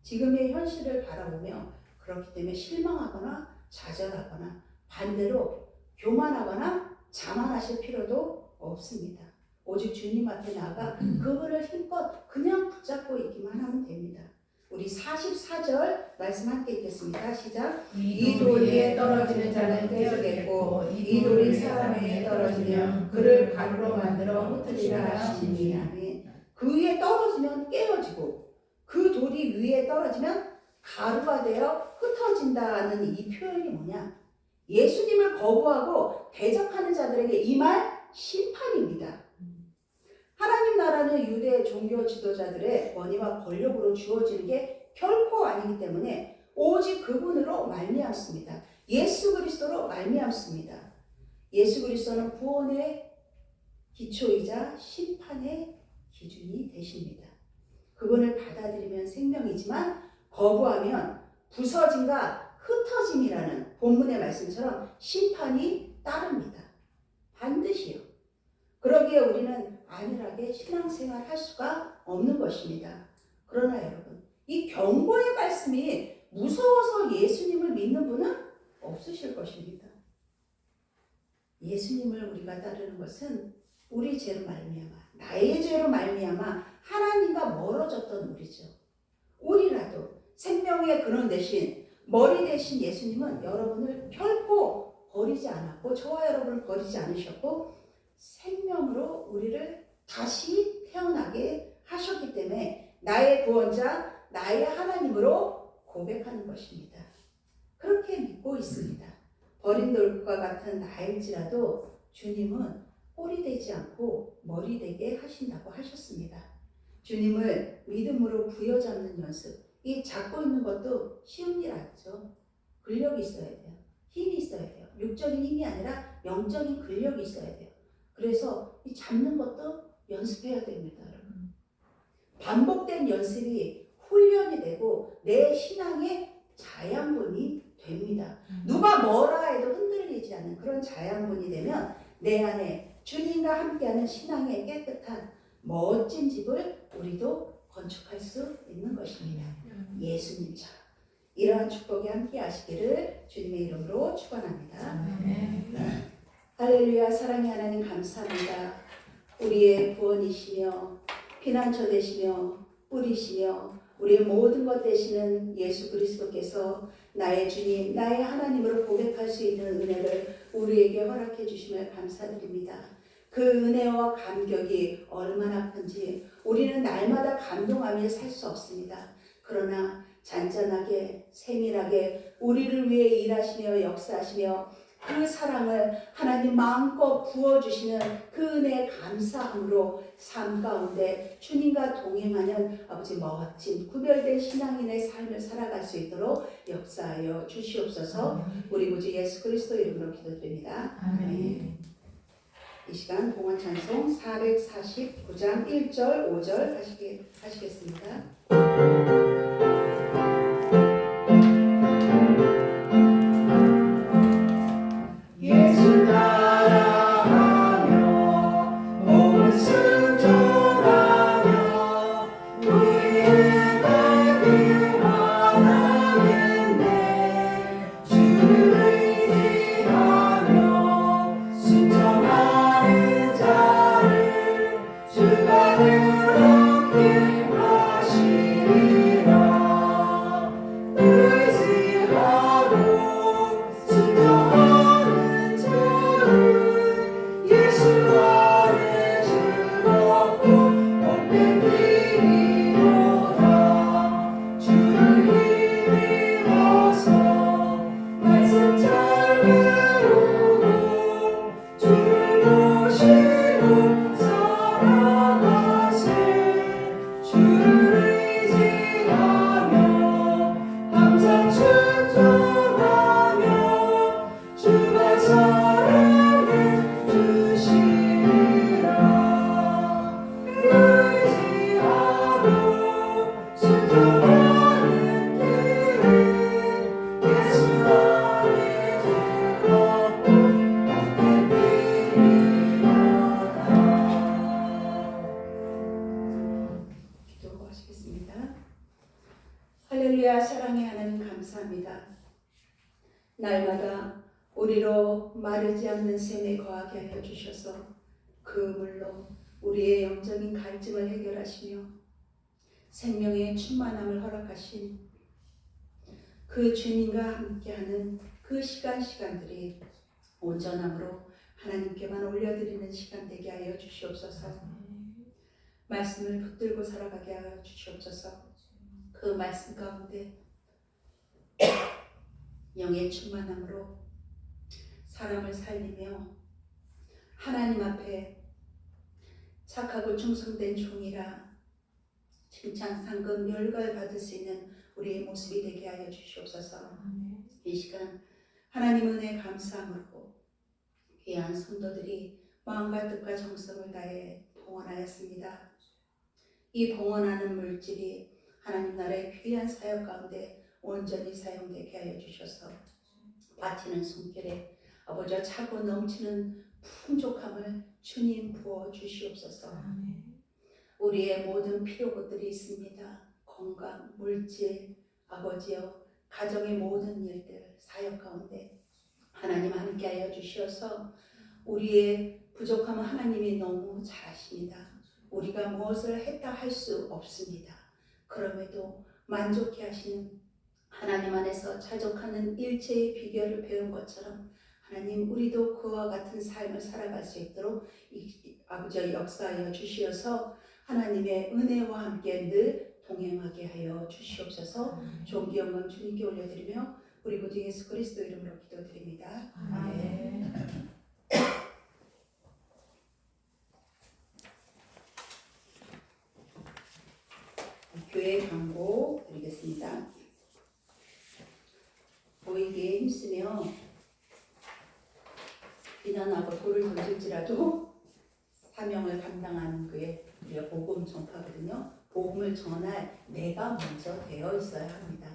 지금의 현실을 바라보며 그렇기 때문에 실망하거나 좌절하거나 반대로 교만하거나 자만하실 필요도 없습니다. 오직 주님 앞에 나아가 그분을 힘껏 그냥 붙잡고 있기만 하면 됩니다. 우리 44절 말씀 함께 읽겠습니다. 시작. 이 돌 위에 떨어지는 자는 깨지겠고 이 돌이 사람 위에 떨어지면 그를 가루로 만들어 흩으리라 하시니. 아멘. 그 위에 떨어지면 깨어지고 그 돌이 위에 떨어지면 가루가 되어 흩어진다는 이 표현이 뭐냐? 예수님을 거부하고 대적하는 자들에게 임할 심판입니다. 하나님 나라는 유대 종교 지도자들의 권위와 권력으로 주어지는 게 결코 아니기 때문에 오직 그분으로 말미암습니다. 예수 그리스도로 말미암습니다. 예수 그리스도는 구원의 기초이자 심판의 기준이 되십니다. 그분을 받아들이면 생명이지만 거부하면 부서짐과 흩어짐이라는 본문의 말씀처럼 심판이 따릅니다. 반드시요. 그러기에 우리는 안일하게 신앙생활 할 수가 없는 것입니다. 그러나 여러분, 이 경고의 말씀이 무서워서 예수님을 믿는 분은 없으실 것입니다. 예수님을 우리가 따르는 것은 우리 죄로 말미암아, 나의 죄로 말미암아 하나님과 멀어졌던 우리죠. 우리라도 생명의 근원 대신 머리 대신 예수님은 여러분을 결코 버리지 않았고 저와 여러분을 버리지 않으셨고 생명으로 우리를 다시 태어나게 하셨기 때문에 나의 구원자, 나의 하나님으로 고백하는 것입니다. 그렇게 믿고 있습니다. 버린 돌과 같은 나일지라도 주님은 꼴이 되지 않고 머리 되게 하신다고 하셨습니다. 주님을 믿음으로 부여잡는 연습, 이 잡고 있는 것도 쉬운 일 아니죠. 근력이 있어야 돼요. 힘이 있어야 돼요. 육적인 힘이 아니라 영적인 근력이 있어야 돼요. 그래서 이 잡는 것도 연습해야 됩니다, 여러분. 반복된 연습이 훈련이 되고 내 신앙의 자양분이 됩니다. 누가 뭐라 해도 흔들리지 않는 그런 자양분이 되면 내 안에 주님과 함께하는 신앙의 깨끗한 멋진 집을 우리도 건축할 수 있는 것입니다. 예수님처럼 이러한 축복이 함께 하시기를 주님의 이름으로 축원합니다. 할렐루야. 사랑의 하나님 감사합니다. 우리의 구원이시며 피난처 되시며 뿌리시며 우리의 모든 것 되시는 예수 그리스도께서 나의 주님, 나의 하나님으로 고백할 수 있는 은혜를 우리에게 허락해 주심을 감사드립니다. 그 은혜와 감격이 얼마나 큰지 우리는 날마다 감동하며 살 수 없습니다. 그러나 잔잔하게 세밀하게 우리를 위해 일하시며 역사하시며 그 사랑을 하나님 마음껏 부어주시는 그 은혜에 감사함으로 삶 가운데 주님과 동행하는 아버지 멋진 구별된 신앙인의 삶을 살아갈 수 있도록 역사하여 주시옵소서. 우리 구주 예수 그리스도 이름으로 기도드립니다. 아멘. 이 시간 봉헌 찬송 449장 1절 5절 하시겠습니다. 할렐루야. 사랑의 하나님 감사합니다. 날마다 우리로 마르지 않는 샘에 거하게 하여 주셔서 그 물로 우리의 영적인 갈증을 해결하시며 생명의 충만함을 허락하신 그 주님과 함께하는 그 시간들이 온전함으로 하나님께만 올려드리는 시간 되게 하여 주시옵소서. 말씀을 붙들고 살아가게 하여 주시옵소서. 그 말씀 가운데 영의 충만함으로 사람을 살리며 하나님 앞에 착하고 충성된 종이라 칭찬, 상급, 열과를 받을 수 있는 우리의 모습이 되게 하여 주시옵소서. 이 시간 하나님 은혜 감사함으로 귀한 성도들이 마음과 뜻과 정성을 다해 봉헌하였습니다. 이 봉헌하는 물질이 하나님 나라의 귀한 사역 가운데 온전히 사용되게 하여 주셔서 바치는 손길에 아버지와 차고 넘치는 풍족함을 주님 부어 주시옵소서. 우리의 모든 필요것들이 있습니다. 건강, 물질, 아버지여 가정의 모든 일들, 사역 가운데 하나님 함께하여 주시어서 우리의 부족함은 하나님이 너무 잘 아십니다. 우리가 무엇을 했다 할 수 없습니다. 그럼에도 만족해 하시는 하나님 안에서 자족하는 일체의 비결을 배운 것처럼 하나님 우리도 그와 같은 삶을 살아갈 수 있도록 아버지의 역사하여 주시어서 하나님의 은혜와 함께 늘 동행하게 하여 주시옵소서. 존귀 영광 주님께 올려드리며 우리 구주 예수 그리스도 이름으로 기도드립니다. 아멘. 교회 광고 드리겠습니다. 보이기에 힘쓰며 비난하고 돌을 던질지라도 사명을 감당하는 그의 우리가 복음 전파거든요. 복음을 전할 내가 먼저 되어 있어야 합니다.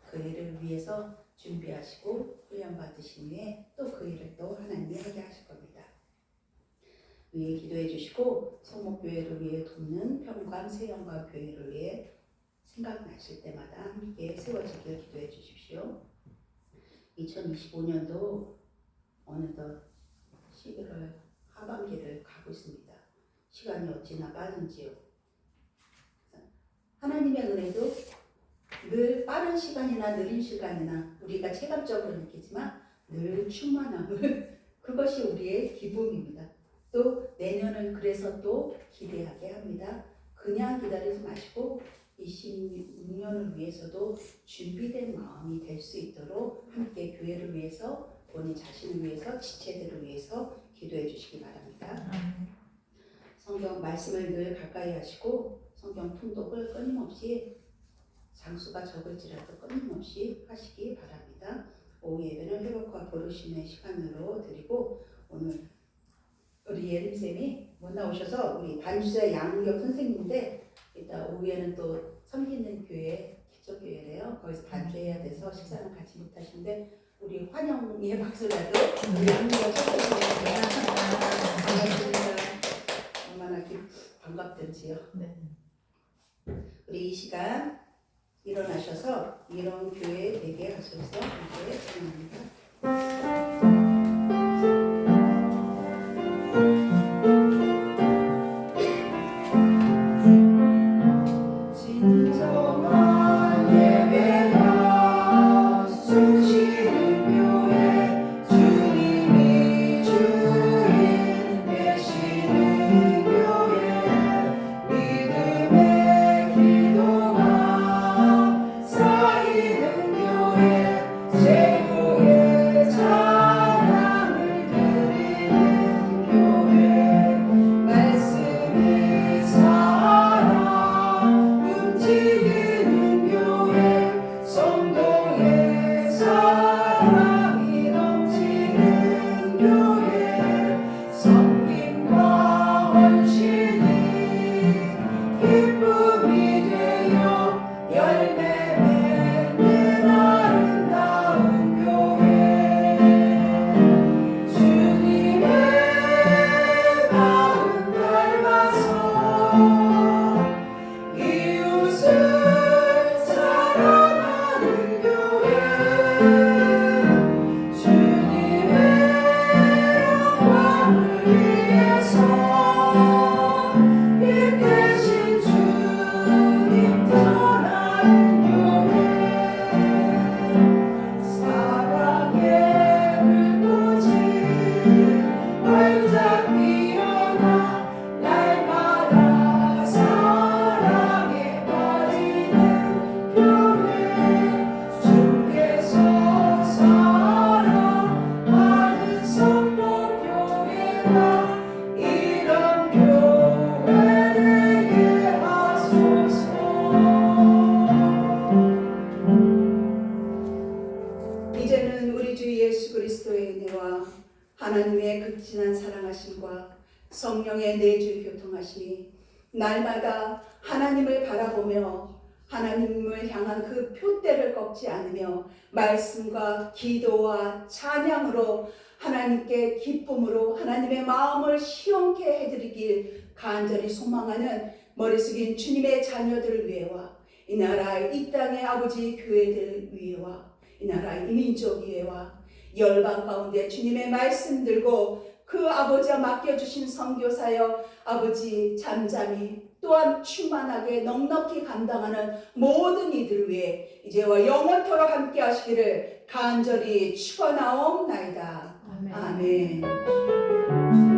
그 일을 위해서 준비하시고 훈련 받으신 후에 또 그 일을 또 하나님이 하게 하실 겁니다. 위에 기도해 주시고 성목교회를 위해 돕는 평강 세영과 교회를 위해 생각나실 때마다 함께 세워지길 기도해 주십시오. 2025년도 어느덧 11월 하반기를 가고 있습니다. 시간이 어찌나 빠른지요. 하나님의 은혜도 늘 빠른 시간이나 느린 시간이나 우리가 체감적으로 느끼지만 늘 충만함을 그것이 우리의 기쁨입니다. 또 내년을 그래서 또 기대하게 합니다. 그냥 기다리지 마시고 26년을 위해서도 준비된 마음이 될 수 있도록 함께 교회를 위해서 본인 자신을 위해서 지체들을 위해서 기도해 주시기 바랍니다. 성경 말씀을 늘 가까이 하시고 성경 통독을 끊임없이 장수가 적을지라도 끊임없이 하시기 바랍니다. 오후 예배는 회복과 부르심의 시간으로 드리고 오늘 우리 예림쌤이 못 나오셔서 우리 반주자 양력 선생님인데 이따 오후에는 또 섬기는 교회 기초교회래요. 거기서 반주해야 돼서 식사는 같이 못 하시는데 우리 환영의 박수라도 우리 양력 선생님입니다. 반갑습니다. 얼마나 반갑든지요. 네. 우리 이 시간 일어나셔서 이런 교회 되게 하셔서 함께 찬양합니다. 진정한 예배가 숨쉬는 교회 주님이 주인 되시는 교회 믿음의 기도가 쌓이는 교회 최고의 찬양 성령의 내주 교통하심이 날마다 하나님을 바라보며 하나님을 향한 그 표대를 꺾지 않으며 말씀과 기도와 찬양으로 하나님께 기쁨으로 하나님의 마음을 시원케 해드리길 간절히 소망하는 머리 숙인 주님의 자녀들 위해와 이 나라 이 땅의 아버지 교회들 위해와 이 나라 이 민족 위해와 열방 가운데 주님의 말씀 들고 그 아버지가 맡겨주신 선교사여 아버지 잠잠히 또한 충만하게 넉넉히 감당하는 모든 이들 위해 이제와 영원토록 함께 하시기를 간절히 축원하옵나이다. 아멘. 아멘.